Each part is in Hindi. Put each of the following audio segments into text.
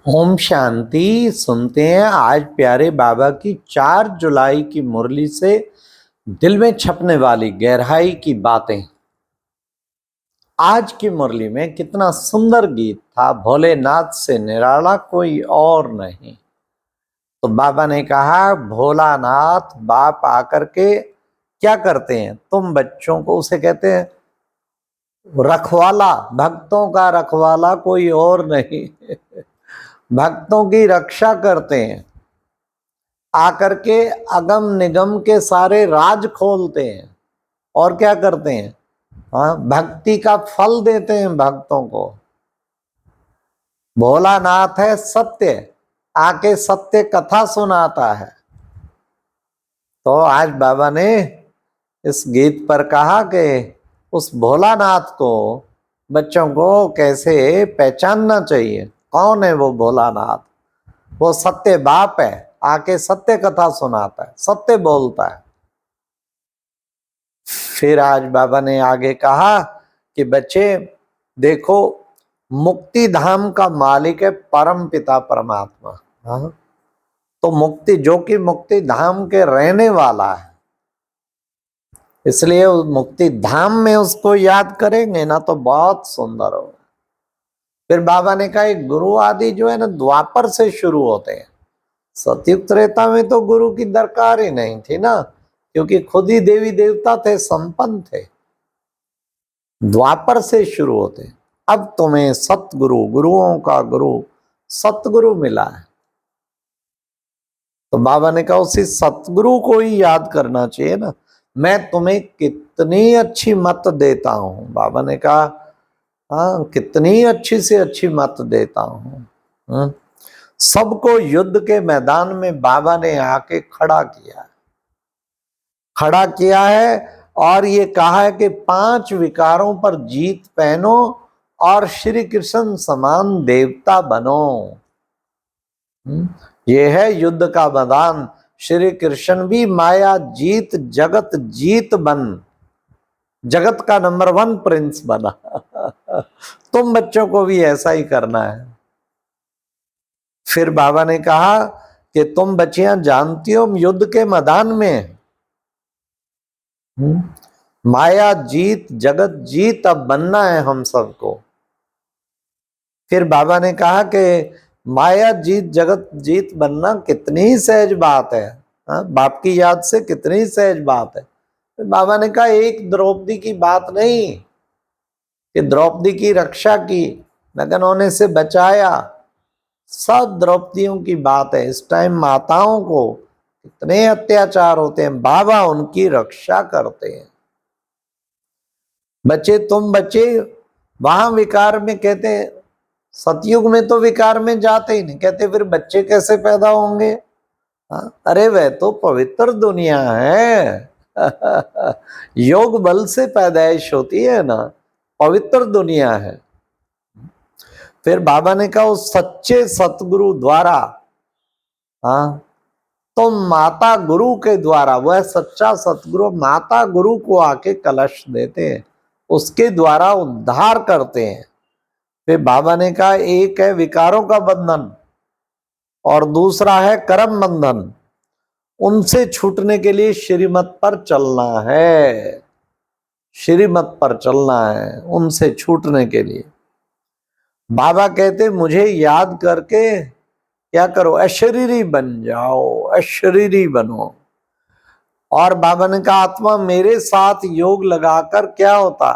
ओम शांति। सुनते हैं आज प्यारे बाबा की 4 जुलाई की मुरली से दिल में छपने वाली गहराई की बातें। आज की मुरली में कितना सुंदर गीत था, भोलेनाथ से निराला कोई और नहीं। तो बाबा ने कहा, भोलानाथ बाप आकर के क्या करते हैं, तुम बच्चों को, उसे कहते हैं रखवाला, भक्तों का रखवाला कोई और नहीं। भक्तों की रक्षा करते हैं, आकर के अगम निगम के सारे राज खोलते हैं और क्या करते हैं, हाँ, भक्ति का फल देते हैं भक्तों को। भोलानाथ है सत्य, आके सत्य कथा सुनाता है। तो आज बाबा ने इस गीत पर कहा कि उस भोलानाथ को बच्चों को कैसे पहचानना चाहिए। कौन है वो भोलानाथ? वो सत्य बाप है, आके सत्य कथा सुनाता है, सत्य बोलता है। फिर आज बाबा ने आगे कहा कि बच्चे देखो, मुक्ति धाम का मालिक है परम पिता परमात्मा। हाँ, तो मुक्ति, जो कि मुक्ति धाम के रहने वाला है, इसलिए उस मुक्ति धाम में उसको याद करेंगे ना तो बहुत सुंदर होगा। फिर बाबा ने कहा, एक गुरु आदि जो है ना द्वापर से शुरू होते हैं। सतयुग त्रेता में तो गुरु की दरकार ही नहीं थी ना, क्योंकि खुद ही देवी देवता थे, संपन्न थे। द्वापर से शुरू होते। अब तुम्हें सतगुरु, गुरुओं का गुरु सतगुरु मिला है। तो बाबा ने कहा उसी सतगुरु को ही याद करना चाहिए ना। मैं तुम्हें कितनी अच्छी मत देता हूं, बाबा ने कहा, हाँ, कितनी अच्छी से अच्छी मत देता हूं। सबको युद्ध के मैदान में बाबा ने आके खड़ा किया है और ये कहा है कि 5 विकारों पर जीत पहनो और श्री कृष्ण समान देवता बनो। ये है युद्ध का मैदान। श्री कृष्ण भी माया जीत जगत जीत बन, जगत का नंबर 1 प्रिंस बना। तुम बच्चों को भी ऐसा ही करना है। फिर बाबा ने कहा कि तुम बच्चियां जानती हो युद्ध के मैदान में माया जीत जगत जीत अब बनना है हम सबको। फिर बाबा ने कहा कि माया जीत जगत जीत बनना कितनी सहज बात है। हाँ, बाप की याद से कितनी सहज बात है। फिर बाबा ने कहा, एक द्रौपदी की बात नहीं कि द्रौपदी की रक्षा की, नग्न होने से बचाया, सब द्रौपदियों की बात है। इस टाइम माताओं को कितने अत्याचार होते हैं, बाबा उनकी रक्षा करते हैं। बच्चे, तुम बच्चे वहां विकार में, कहते हैं सतयुग में तो विकार में जाते ही नहीं, कहते फिर बच्चे कैसे पैदा होंगे। हाँ, अरे वह तो पवित्र दुनिया है। योग बल से पैदाइश होती है ना, पवित्र दुनिया है। फिर बाबा ने कहा उस सच्चे सतगुरु द्वारा, हाँ, तो माता गुरु के द्वारा, वह सच्चा सतगुरु माता गुरु को आके कलश देते हैं, उसके द्वारा उद्धार करते हैं। फिर बाबा ने कहा एक है विकारों का बंधन और दूसरा है कर्म बंधन। उनसे छूटने के लिए श्रीमत पर चलना है, श्रीमत पर चलना है उनसे छूटने के लिए। बाबा कहते मुझे याद करके क्या करो, अशरीरी बन जाओ, अशरीरी बनो। और बाबा ने कहा आत्मा मेरे साथ योग लगाकर क्या होता,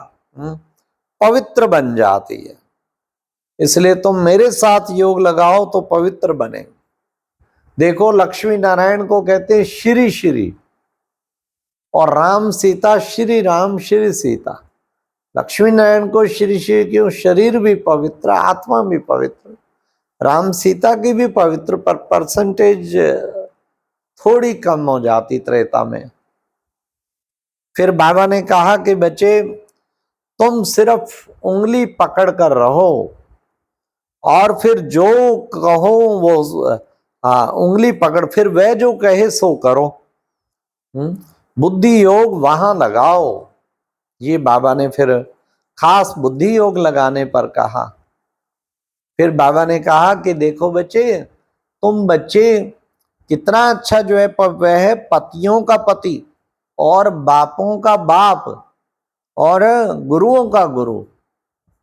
पवित्र बन जाती है। इसलिए तुम मेरे साथ योग लगाओ तो पवित्र बने। देखो लक्ष्मी नारायण को कहते हैं श्री श्री, और राम सीता श्री राम श्री सीता। लक्ष्मी नारायण को श्री श्री क्यों? शरीर भी पवित्र, आत्मा भी पवित्र। राम सीता की भी पवित्र, पर परसेंटेज थोड़ी कम हो जाती त्रेता में। फिर बाबा ने कहा कि बच्चे तुम सिर्फ उंगली पकड़ कर रहो और फिर जो कहो वो, हाँ, उंगली पकड़, फिर वह जो कहे सो करो। बुद्धि योग वहां लगाओ। ये बाबा ने फिर खास बुद्धि योग लगाने पर कहा। फिर बाबा ने कहा कि देखो बच्चे, तुम बच्चे कितना अच्छा जो है वह है पतियों का पति और बापों का बाप और गुरुओं का गुरु।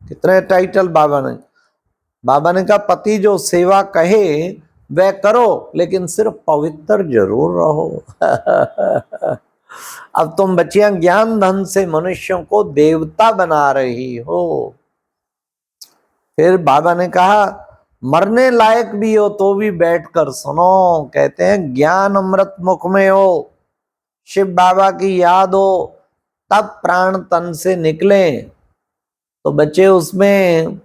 कितने टाइटल बाबा ने कहा पति जो सेवा कहे वह करो, लेकिन सिर्फ पवित्र जरूर रहो। अब तुम बच्चियां ज्ञान धन से मनुष्यों को देवता बना रही हो। फिर बाबा ने कहा मरने लायक भी हो तो भी बैठकर सुनो। कहते हैं ज्ञान अमृत मुख में हो, शिव बाबा की याद हो, तब प्राण तन से निकले। तो बच्चे उसमें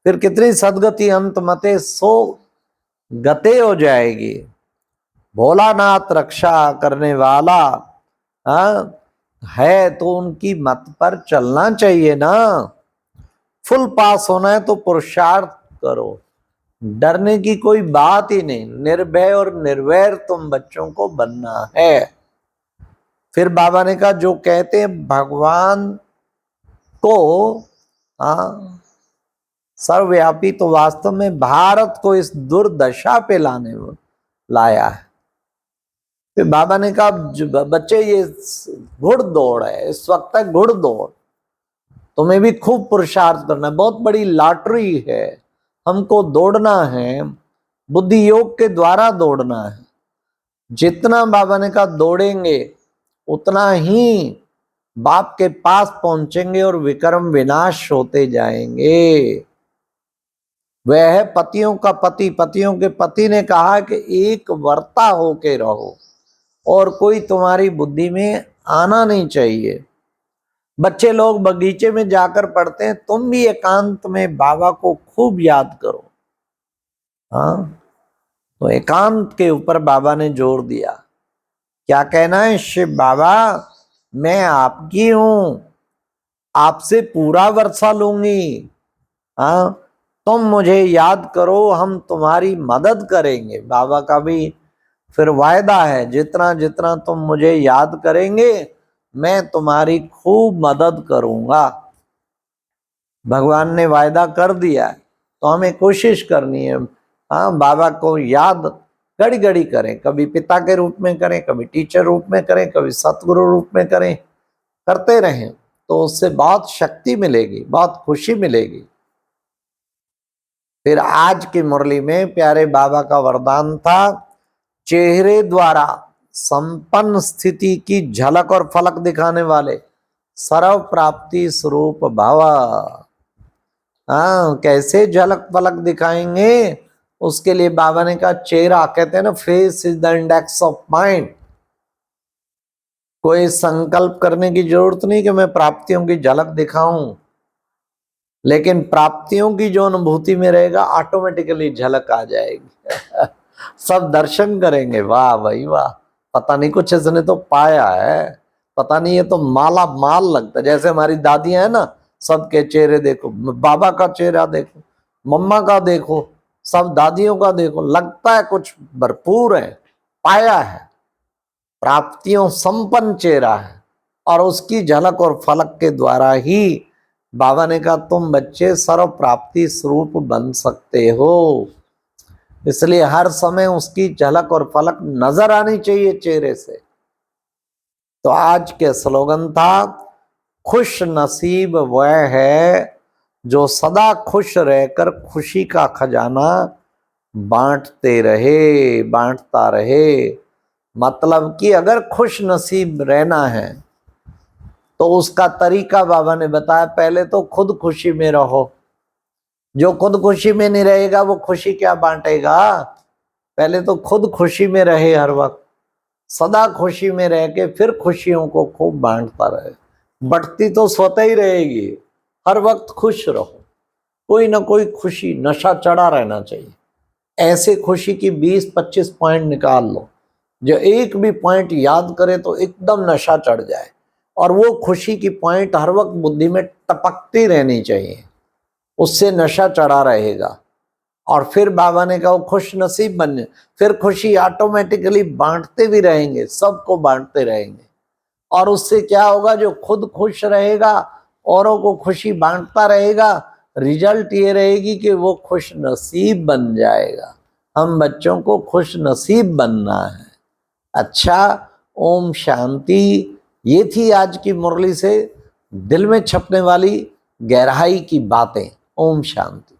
फिर कितनी सदगति अंत मते सो गते हो जाएगी। भोलानाथ रक्षा करने वाला है तो उनकी मत पर चलना चाहिए ना। फुल पास होना है तो पुरुषार्थ करो, डरने की कोई बात ही नहीं। निर्भय और निर्वैर तुम बच्चों को बनना है। फिर बाबा ने कहा जो कहते हैं भगवान को सर्वव्यापी, तो वास्तव में भारत को इस दुर्दशा पे लाया है। फिर बाबा ने कहा बच्चे ये घुड़दौड़ है, इस वक्त है घुड़दौड़, तुम्हें भी खूब पुरुषार्थ करना है, बहुत बड़ी लॉटरी है, हमको दौड़ना है, बुद्धि योग के द्वारा दौड़ना है। जितना बाबा ने कहा दौड़ेंगे उतना ही बाप के पास पहुंचेंगे और विक्रम विनाश होते जाएंगे। वह है पतियों का पति। पतियों के पति ने कहा कि एक वर्ता होके रहो और कोई तुम्हारी बुद्धि में आना नहीं चाहिए। बच्चे लोग बगीचे में जाकर पढ़ते हैं, तुम भी एकांत में बाबा को खूब याद करो। तो एकांत के ऊपर बाबा ने जोर दिया। क्या कहना है शिव बाबा, मैं आपकी हूं, आपसे पूरा वर्षा लूंगी। तुम मुझे याद करो, हम तुम्हारी मदद करेंगे। बाबा का भी फिर वायदा है, जितना जितना तुम मुझे याद करेंगे मैं तुम्हारी खूब मदद करूंगा। भगवान ने वायदा कर दिया है, तो हमें कोशिश करनी है बाबा को याद घड़ी घड़ी करें। कभी पिता के रूप में करें, कभी टीचर रूप में करें, कभी सतगुरु रूप में करें। करते रहें तो उससे बहुत शक्ति मिलेगी, बहुत खुशी मिलेगी। फिर आज की मुरली में प्यारे बाबा का वरदान था, चेहरे द्वारा संपन्न स्थिति की झलक और फलक दिखाने वाले सर्व प्राप्ति स्वरूप भव। कैसे झलक फलक दिखाएंगे? उसके लिए बाबा ने कहा चेहरा, कहते हैं ना face is the index of mind. कोई संकल्प करने की जरूरत नहीं कि मैं प्राप्तियों की झलक दिखाऊं, लेकिन प्राप्तियों की जो अनुभूति में रहेगा ऑटोमेटिकली झलक आ जाएगी। सब दर्शन करेंगे, वाह भाई वाह, पता नहीं कुछ इसने तो पाया है, पता नहीं ये तो माला माल लगता है। जैसे हमारी दादियां है ना, सबके चेहरे देखो, बाबा का चेहरा देखो, मम्मा का देखो, सब दादियों का देखो, लगता है कुछ भरपूर है, पाया है, प्राप्तियों संपन्न चेहरा है। और उसकी झलक और फलक के द्वारा ही बाबा ने कहा तुम बच्चे सर्व प्राप्ति स्वरूप बन सकते हो। इसलिए हर समय उसकी झलक और फलक नजर आनी चाहिए चेहरे से। तो आज के स्लोगन था, खुश नसीब वह है जो सदा खुश रहकर खुशी का खजाना बांटते रहे, बांटता रहे। मतलब कि अगर खुश नसीब रहना है तो उसका तरीका बाबा ने बताया, पहले तो खुद खुशी में रहो। जो खुद खुशी में नहीं रहेगा वो खुशी क्या बांटेगा? पहले तो खुद खुशी में रहे, हर वक्त सदा खुशी में रह के फिर खुशियों को खूब बांटता रहे। बढ़ती तो स्वतः ही रहेगी। हर वक्त खुश रहो, कोई ना कोई खुशी नशा चढ़ा रहना चाहिए। ऐसे खुशी की 20-25 पॉइंट निकाल लो, जो एक भी पॉइंट याद करे तो एकदम नशा चढ़ जाए। और वो खुशी की पॉइंट हर वक्त बुद्धि में टपकती रहनी चाहिए, उससे नशा चढ़ा रहेगा। और फिर बाबा ने कहा खुश नसीब बनने, फिर खुशी ऑटोमेटिकली बांटते भी रहेंगे, सबको बांटते रहेंगे। और उससे क्या होगा, जो खुद खुश रहेगा, औरों को खुशी बांटता रहेगा, रिजल्ट ये रहेगी कि वो खुश नसीब बन जाएगा। हम बच्चों को खुश नसीब बनना है। अच्छा, ओम शांति। ये थी आज की मुरली से दिल में छपने वाली गहराई की बातें। ओम शांति।